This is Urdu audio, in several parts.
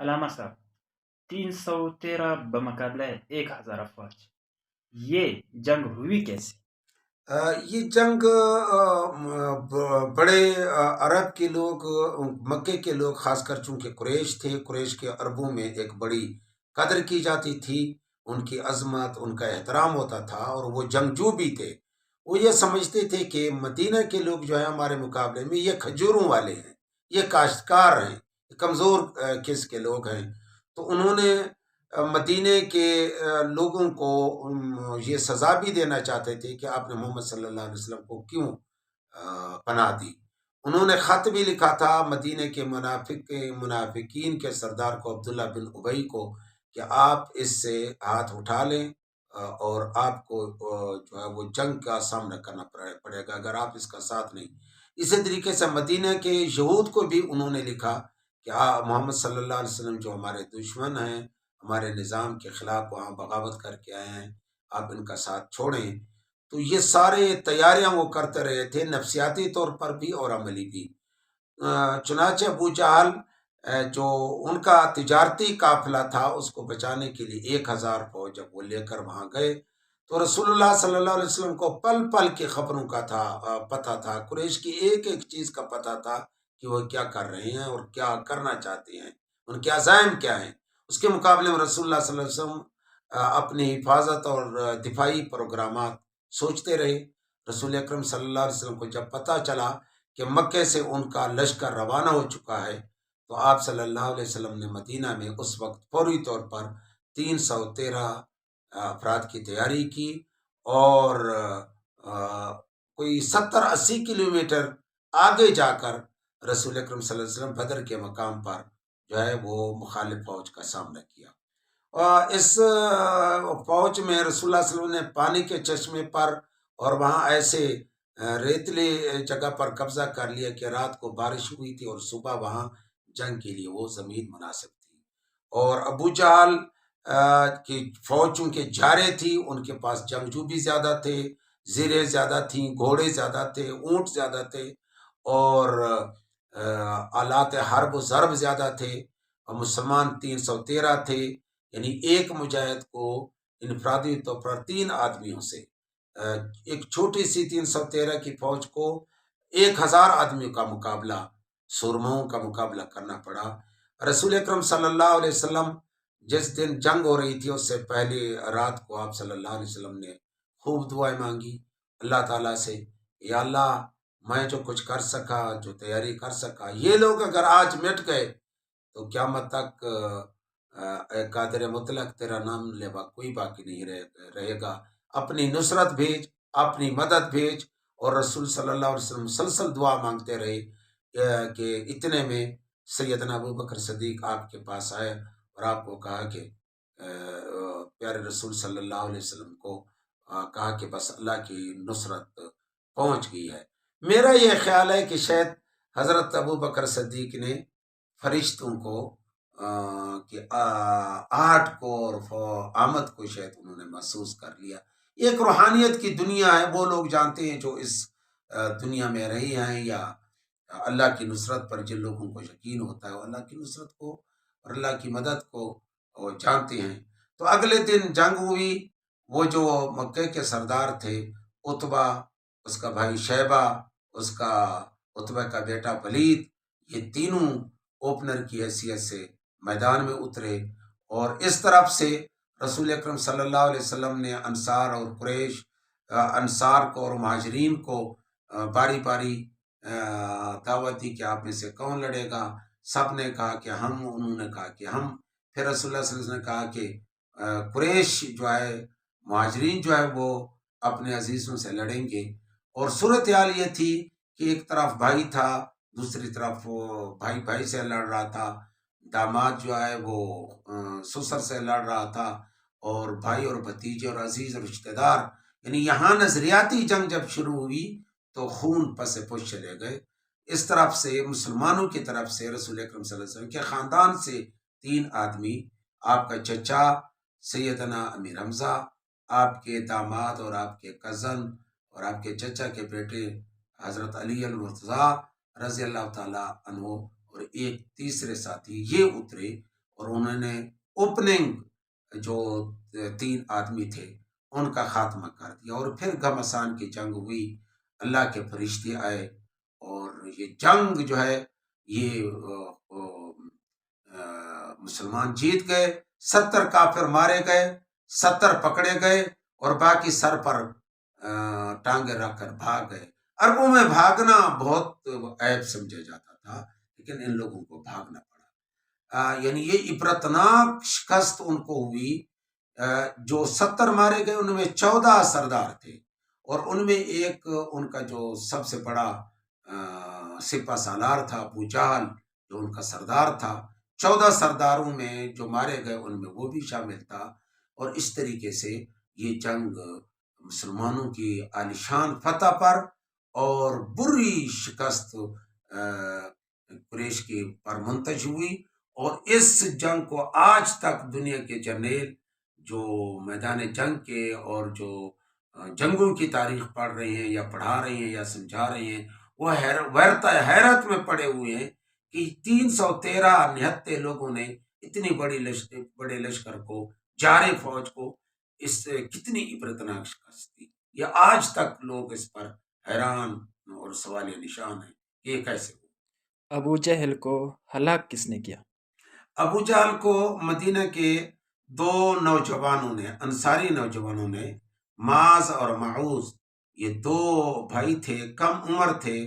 علامہ صاحب، 313 بمقابلہ 1000 افواج، یہ جنگ ہوئی کیسے؟ یہ جنگ بڑے عرب کے لوگ، مکے کے لوگ خاص کر، چونکہ قریش تھے، قریش کے عربوں میں ایک بڑی قدر کی جاتی تھی، ان کی عظمت، ان کا احترام ہوتا تھا، اور وہ جنگجو بھی تھے۔ وہ یہ سمجھتے تھے کہ مدینہ کے لوگ جو ہیں ہمارے مقابلے میں یہ کھجوروں والے ہیں، یہ کاشتکار ہیں، کمزور قسم کے لوگ ہیں۔ تو انہوں نے مدینے کے لوگوں کو یہ سزا بھی دینا چاہتے تھے کہ آپ نے محمد صلی اللہ علیہ وسلم کو کیوں پناہ دی۔ انہوں نے خط بھی لکھا تھا مدینے کے منافقین کے سردار کو، عبداللہ بن ابئی کو، کہ آپ اس سے ہاتھ اٹھا لیں اور آپ کو جو ہے وہ جنگ کا سامنا کرنا پڑے گا اگر آپ اس کا ساتھ نہیں۔ اسی طریقے سے مدینہ کے یہود کو بھی انہوں نے لکھا کہ محمد صلی اللہ علیہ وسلم جو ہمارے دشمن ہیں، ہمارے نظام کے خلاف وہاں بغاوت کر کے آئے ہیں، آپ ان کا ساتھ چھوڑیں۔ تو یہ سارے تیاریاں وہ کرتے رہے تھے، نفسیاتی طور پر بھی اور عملی بھی۔ چنانچہ ابو جہل جو ان کا تجارتی قافلہ تھا، اس کو بچانے کے لیے 1000 فوج جب وہ لے کر وہاں گئے، تو رسول اللہ صلی اللہ علیہ وسلم کو پل پل کی خبروں کا پتہ تھا، قریش کی ایک ایک چیز کا پتہ تھا کہ وہ کیا کر رہے ہیں اور کیا کرنا چاہتے ہیں، ان کے عزائم کیا ہیں۔ اس کے مقابلے میں رسول اللہ صلی اللہ علیہ وسلم اپنی حفاظت اور دفاعی پروگرامات سوچتے رہے۔ رسول اکرم صلی اللہ علیہ وسلم کو جب پتہ چلا کہ مکے سے ان کا لشکر روانہ ہو چکا ہے، تو آپ صلی اللہ علیہ وسلم نے مدینہ میں اس وقت فوری طور پر 313 افراد کی تیاری کی، اور کوئی 70-80 کلومیٹر آگے جا کر رسول اکرم صلی اللہ علیہ وسلم بدر کے مقام پر جو ہے وہ مخالف فوج کا سامنا کیا۔ اس فوج میں رسول اللہ صلی اللہ علیہ وسلم نے پانی کے چشمے پر اور وہاں ایسے ریتلی جگہ پر قبضہ کر لیا کہ رات کو بارش ہوئی تھی اور صبح وہاں جنگ کے لیے وہ زمین مناسب تھی۔ اور ابو جہل کی فوج چونکہ جارے تھی، ان کے پاس جنگجو بھی زیادہ تھے، زیریں زیادہ تھیں، گھوڑے زیادہ تھے، اونٹ زیادہ تھے، اور آلات حرب و ضرب زیادہ تھے، اور مسلمان 313 تھے۔ یعنی ایک مجاہد کو انفرادی طور پر 3 آدمیوں سے، ایک چھوٹی سی 313 کی فوج کو 1000 آدمیوں کا مقابلہ، سرماؤں کا مقابلہ کرنا پڑا۔ رسول اکرم صلی اللہ علیہ وسلم جس دن جنگ ہو رہی تھی، اس سے پہلی رات کو آپ صلی اللہ علیہ وسلم نے خوب دعائیں مانگی اللہ تعالیٰ سے، یا اللہ، میں جو کچھ کر سکا، جو تیاری کر سکا، یہ لوگ اگر آج مٹ گئے تو قیامت تک اے قادر مطلق تیرا نام لیوا کوئی باقی نہیں رہے گا۔ اپنی نصرت بھیج، اپنی مدد بھیج۔ اور رسول صلی اللہ علیہ وسلم مسلسل دعا مانگتے رہے کہ اتنے میں سیدنا ابو بکر صدیق آپ کے پاس آئے اور آپ کو کہا کہ پیارے رسول صلی اللہ علیہ وسلم کو کہا کہ بس اللہ کی نصرت پہنچ گئی ہے۔ میرا یہ خیال ہے کہ شاید حضرت ابو بکر صدیق نے فرشتوں کو کہ آہٹ کو اور آمد کو شاید انہوں نے محسوس کر لیا۔ ایک روحانیت کی دنیا ہے، وہ لوگ جانتے ہیں جو اس دنیا میں رہے ہیں، یا اللہ کی نصرت پر جن لوگوں کو یقین ہوتا ہے وہ اللہ کی نصرت کو اور اللہ کی مدد کو جانتے ہیں۔ تو اگلے دن جنگ ہوئی۔ وہ جو مکے کے سردار تھے، عتبہ، اس کا بھائی شیبہ، اس کا عتبہ کا بیٹا ولید، یہ تینوں اوپنر کی حیثیت سے میدان میں اترے، اور اس طرف سے رسول اکرم صلی اللہ علیہ وسلم نے انصار اور قریش، انصار کو اور مہاجرین کو باری باری دعوت دی کہ آپ میں سے کون لڑے گا۔ سب نے کہا کہ ہم، انہوں نے کہا کہ ہم۔ پھر رسول اللہ صلی اللہ علیہ وسلم نے کہا کہ قریش جو ہے، مہاجرین جو ہے وہ اپنے عزیزوں سے لڑیں گے۔ اور صورتحال یہ تھی کہ ایک طرف بھائی تھا، دوسری طرف بھائی بھائی سے لڑ رہا تھا، داماد جو ہے وہ سسر سے لڑ رہا تھا، اور بھائی اور بھتیجے اور عزیز اور رشتہ دار، یعنی یہاں نظریاتی جنگ جب شروع ہوئی تو خون پس پش چلے گئے۔ اس طرف سے مسلمانوں کی طرف سے رسول اکرم صلی اللہ علیہ وسلم کے خاندان سے 3 آدمی، آپ کا چچا سیدنا امیر حمزہ، آپ کے داماد اور آپ کے کزن اور آپ کے چچا کے بیٹے حضرت علی المرتضیٰ رضی اللہ تعالیٰ عنہ، اور ایک تیسرے ساتھی، یہ اترے اور انہوں نے اوپننگ جو 3 آدمی تھے ان کا خاتمہ کر دیا، اور پھر گھمسان کی جنگ ہوئی، اللہ کے فرشتے آئے اور یہ جنگ جو ہے یہ مسلمان جیت گئے، 70 کافر مارے گئے، 70 پکڑے گئے اور باقی سر پر ٹانگیں رکھ کر بھاگ گئے۔ عربوں میں بھاگنا بہت عیب سمجھا جاتا تھا، لیکن ان لوگوں کو بھاگنا پڑا۔ یعنی یہ عبرتناک شکست ان کو ہوئی۔ جو 70 مارے گئے ان میں 14 سردار تھے، اور ان میں ایک ان کا جو سب سے بڑا سپہ سالار تھا ابو جہل، جو ان کا سردار تھا۔ 14 سرداروں میں جو مارے گئے ان میں وہ بھی شامل تھا، اور اس طریقے سے یہ جنگ مسلمانوں کی عالیشان فتح پر اور بری شکست قریش کی پر منتج ہوئی۔ اور اس جنگ کو آج تک دنیا کے جرنیل جو میدان جنگ کے اور جو جنگوں کی تاریخ پڑھ رہے ہیں یا پڑھا رہے ہیں یا سمجھا رہے ہیں، وہ حیرت میں پڑے ہوئے ہیں کہ 313 نہتے لوگوں نے اتنی بڑے لشکر کو، جارے فوج کو، اس سے کتنی عبرتناک شکست دی۔ یہ آج تک لوگ اس پر حیران اور سوال نشان ہیں کہ یہ کیسے ہو۔ ابو جہل کو ہلاک کس نے کیا؟ ابو جہل کو مدینہ کے 2 نوجوانوں نے، انصاری نوجوانوں نے، معاذ اور معوذ، یہ 2 بھائی تھے، کم عمر تھے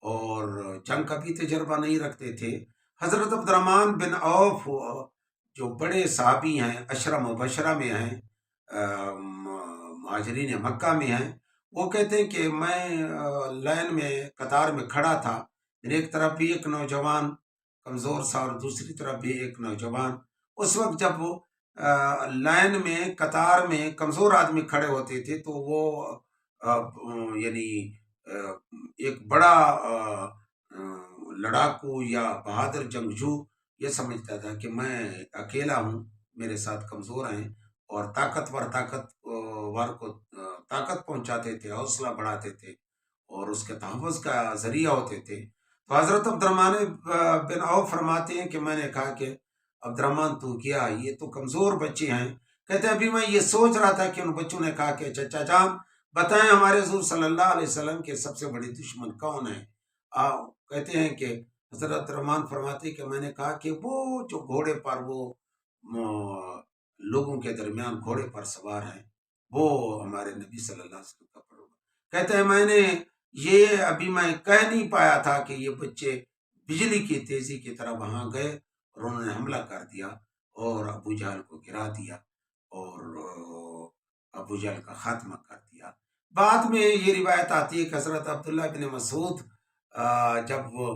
اور جنگ کا بھی تجربہ نہیں رکھتے تھے۔ حضرت عبد الرحمن بن عوف جو بڑے صحابی ہیں، عشرہ مبشرہ میں ہیں، مہاجرین مکہ میں ہیں، وہ کہتے ہیں کہ میں لائن میں قطار میں کھڑا تھا، ایک طرف بھی ایک نوجوان کمزور سا اور دوسری طرف بھی ایک نوجوان۔ اس وقت جب وہ لائن میں قطار میں کمزور آدمی کھڑے ہوتے تھے تو وہ یعنی ایک بڑا لڑاکو یا بہادر جنگجو یہ سمجھتا تھا کہ میں اکیلا ہوں، میرے ساتھ کمزور ہیں، اور طاقتور کو طاقت پہنچاتے تھے، حوصلہ بڑھاتے تھے اور اس کے تحفظ کا ذریعہ ہوتے تھے۔ تو حضرت عبد الرحمن بن عوف فرماتے ہیں کہ میں نے کہا کہ عبد الرحمن تو کیا، یہ تو کمزور بچے ہیں۔ کہتے ہیں ابھی میں یہ سوچ رہا تھا کہ ان بچوں نے کہا کہ چچا جان بتائیں ہمارے حضور صلی اللہ علیہ وسلم کے سب سے بڑے دشمن کون ہیں؟ کہتے ہیں کہ حضرت عبد الرحمن فرماتے ہیں کہ میں نے کہا کہ وہ جو گھوڑے پر وہ لوگوں کے درمیان گھوڑے پر سوار ہیں، وہ ہمارے نبی صلی اللہ علیہ وسلم کا پروانہ۔ کہتے ہیں میں نے یہ ابھی میں کہہ نہیں پایا تھا کہ یہ بچے بجلی کی تیزی کی طرح وہاں گئے اور انہوں نے حملہ کر دیا اور ابو جہل کو گرا دیا اور ابو جہل کا خاتمہ کر دیا۔ بعد میں یہ روایت آتی ہے کہ حضرت عبداللہ بن مسعود جب وہ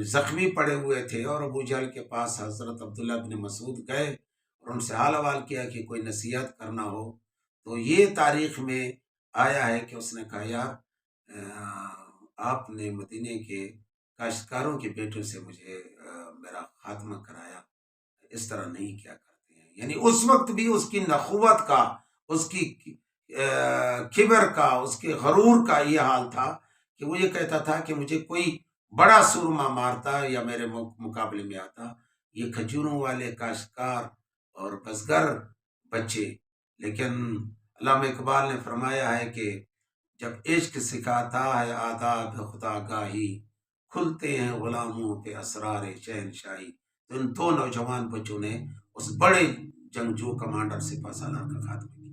زخمی پڑے ہوئے تھے اور ابو جہل کے پاس حضرت عبداللہ بن مسعود گئے اور ان سے حال حوال کیا کہ کوئی نصیحت کرنا ہو، تو یہ تاریخ میں آیا ہے کہ اس نے کہا یار آپ نے مدینے کے کاشتکاروں کے بیٹوں سے مجھے میرا خاتمہ کرایا، اس طرح نہیں کیا کرتے ہیں۔ یعنی اس وقت بھی اس کی نخوت کا، اس کی کبر کا، اس کے غرور کا یہ حال تھا کہ وہ یہ کہتا تھا کہ مجھے کوئی بڑا سورما مارتا یا میرے مقابلے میں آتا، یہ کھجوروں والے کاشتکار اور بزگر بچے۔ لیکن علامہ اقبال نے فرمایا ہے کہ جب عشق سکھاتا ہے آداب خدا گاہی، کھلتے ہیں غلاموں پہ اسرار شہنشاہی۔ تو ان 2 نوجوان بچوں نے اس بڑے جنگجو کمانڈر سپہ سالار کا خاتمہ کیا۔